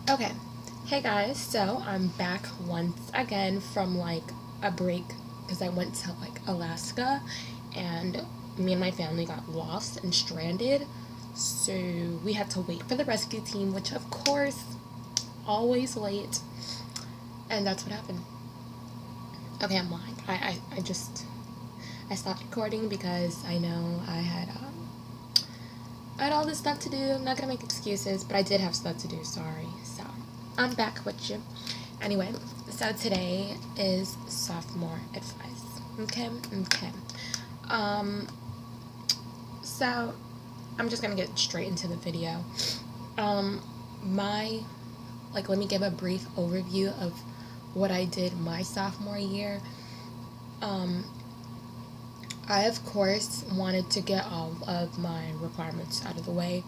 Okay. Hey guys, so I'm back once again from like a break because I went to like Alaska and me and my family got lost and stranded. So we had to wait for the rescue team, which of course always late. And that's what happened. Okay, I'm lying. I stopped recording because I know I had all this stuff to do. I'm not gonna make excuses, but I did have stuff to do, sorry. So I'm back with you. Anyway, so today is sophomore advice. Okay. Um, so I'm just gonna get straight into the video. Um, my Let me give a brief overview of what I did my sophomore year. Um, I, of course, wanted to get all of my requirements out of the way.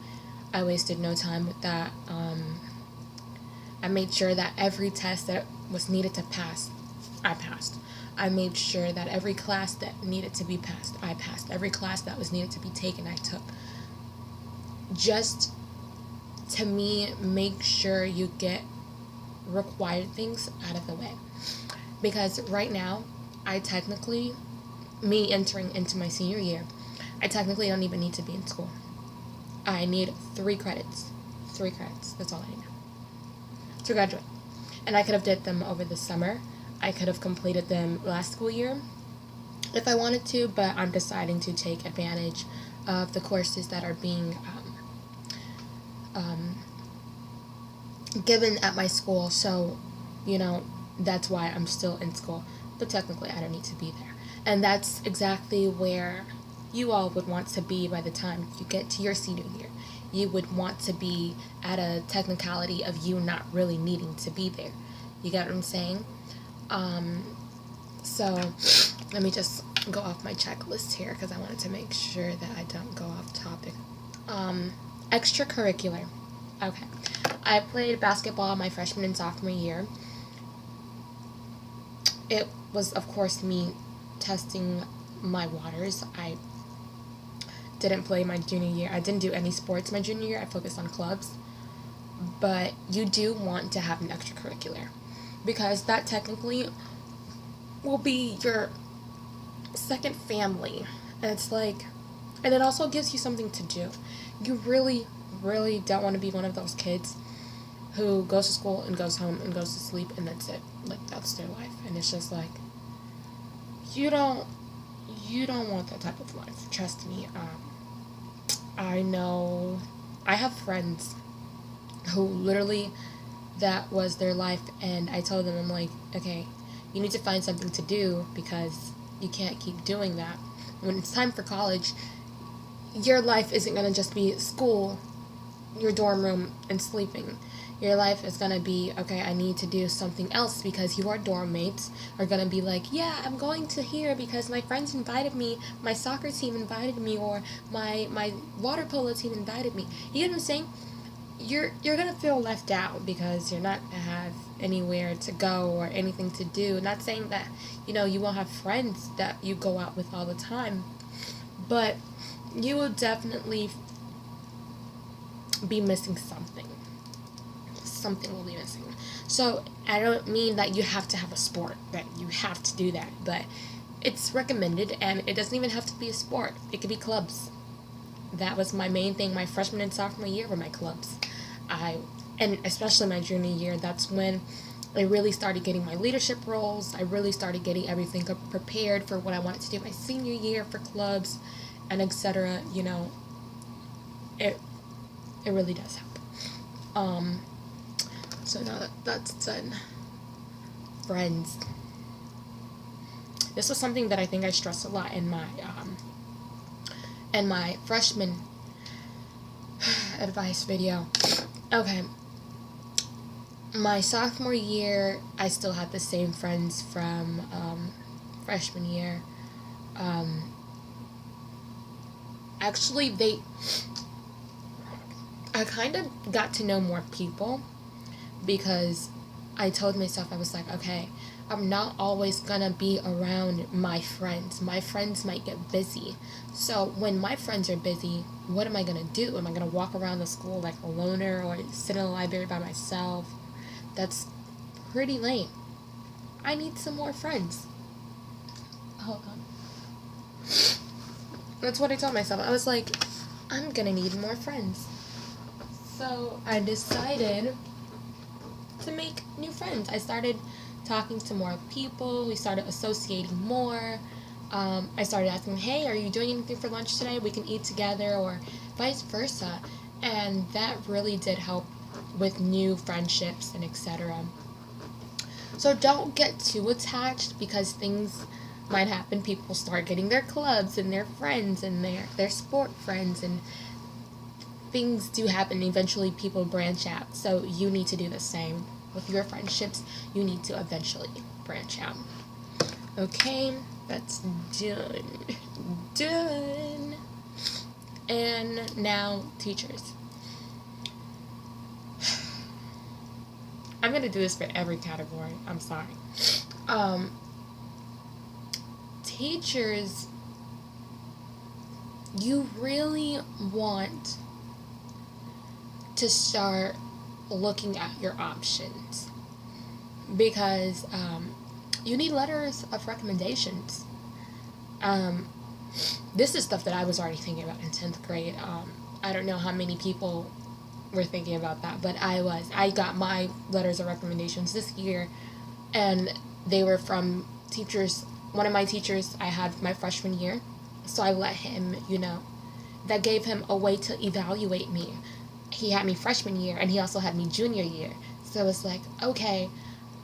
I wasted no time with that. I made sure that every test that was needed to pass, I passed. I made sure that every class that needed to be passed, I passed. Every class that was needed to be taken, I took. Just to me, make sure you get required things out of the way. Because right now, I technically, me entering into my senior year, I technically don't even need to be in school. I need 3 credits. 3 credits. That's all I need to graduate. And I could have did them over the summer. I could have completed them last school year if I wanted to, but I'm deciding to take advantage of the courses that are being given at my school. So, that's why I'm still in school. But technically, I don't need to be there. And that's exactly where you all would want to be by the time you get to your senior year. You would want to be at a technicality of you not really needing to be there. You get what I'm saying? So let me just go off my checklist here because I wanted to make sure that I don't go off topic. Extracurricular. Okay. I played basketball my freshman and sophomore year. It was, of course, me testing my waters. I didn't play my junior year. I didn't do any sports my junior year. I focused on clubs. But you do want to have an extracurricular because that technically will be your second family. And it's like, and it also gives you something to do. You really, really don't want to be one of those kids who goes to school and goes home and goes to sleep and that's it. Like, that's their life. And it's just like, you don't want that type of life. Trust me. I know, I have friends who literally that was their life, and I told them, I'm like, okay, you need to find something to do because you can't keep doing that. When it's time for college, your life isn't going to just be school, your dorm room, and sleeping. Your life is going to be, okay, I need to do something else because your dorm mates are going to be like, yeah, I'm going to here because my friends invited me, my soccer team invited me, or my water polo team invited me. You know what I'm saying? You're going to feel left out because you're not going to have anywhere to go or anything to do. Not saying that, you won't have friends that you go out with all the time, but you will definitely be missing something. Something will be missing. So I don't mean that you have to have a sport, that you have to do that, but it's recommended, and it doesn't even have to be a sport. It could be clubs. That was my main thing. My freshman and sophomore year were my clubs. And especially my junior year, that's when I really started getting my leadership roles. I really started getting everything prepared for what I wanted to do my senior year for clubs and etc. It really does help. So now that's done. Friends. This was something that I think I stressed a lot in my freshman advice video. Okay. My sophomore year, I still had the same friends from freshman year. Actually, I kind of got to know more people because I told myself, I was like, okay, I'm not always gonna be around my friends. My friends might get busy. So when my friends are busy, what am I gonna do? Am I gonna walk around the school like a loner or sit in the library by myself? That's pretty lame. I need some more friends. Hold on. That's what I told myself. I was like, I'm gonna need more friends. So I decided to make new friends. I started talking to more people. We started associating more. I started asking, hey, are you doing anything for lunch today? We can eat together, or vice versa. And that really did help with new friendships and etc. So don't get too attached, because things might happen. People start getting their clubs and their friends and their sport friends, and things do happen. Eventually people branch out. So you need to do the same with your friendships. You need to eventually branch out. Okay, that's done. And now, teachers. I'm gonna do this for every category. I'm sorry. Teachers, you really want to start looking at your options, because you need letters of recommendations. This is stuff that I was already thinking about in 10th grade. I don't know how many people were thinking about that, but I got my letters of recommendations this year, and they were from teachers. One of my teachers I had my freshman year, so I let him, that gave him a way to evaluate me. He had me freshman year, and he also had me junior year. So it's like, okay,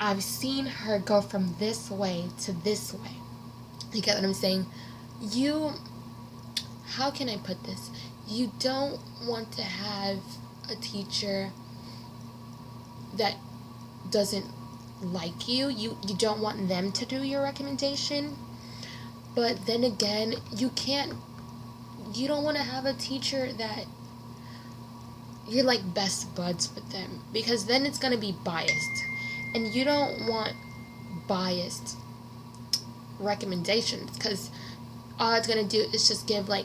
I've seen her go from this way to this way. You get what I'm saying? How can I put this? You don't want to have a teacher that doesn't like you. You don't want them to do your recommendation. But then again, you don't want to have a teacher that you're like best buds with them, because then it's going to be biased, and you don't want biased recommendations, because all it's going to do is just give like,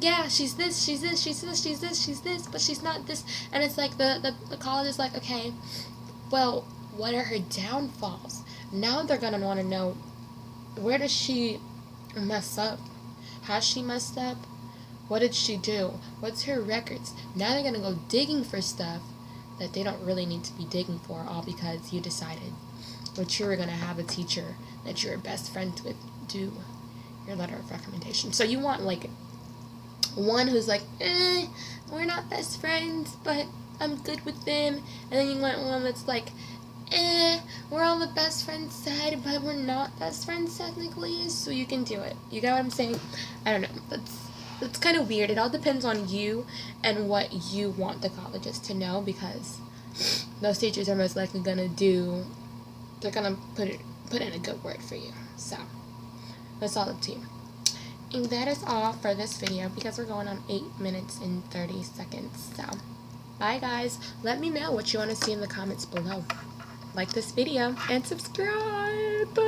yeah, she's this, she's this, she's this, she's this, she's this, but she's not this. And it's like the college is like, okay, well, what are her downfalls? Now they're going to want to know, where does she mess up? Has she messed up? What did she do? What's her records? Now they're going to go digging for stuff that they don't really need to be digging for, all because you decided that you were going to have a teacher that you're best friends with do your letter of recommendation. So you want like one who's like, we're not best friends, but I'm good with them. And then you want one that's like, we're on the best friend side, but we're not best friends technically, so you can do it. You get what I'm saying? I don't know. That's kind of weird. It all depends on you and what you want the colleges to know, because those teachers are most likely gonna they're gonna put in a good word for you. So that's all up to you. And that is all for this video, because we're going on 8 minutes and 30 seconds. So bye guys. Let me know what you want to see in the comments below. Like this video and subscribe.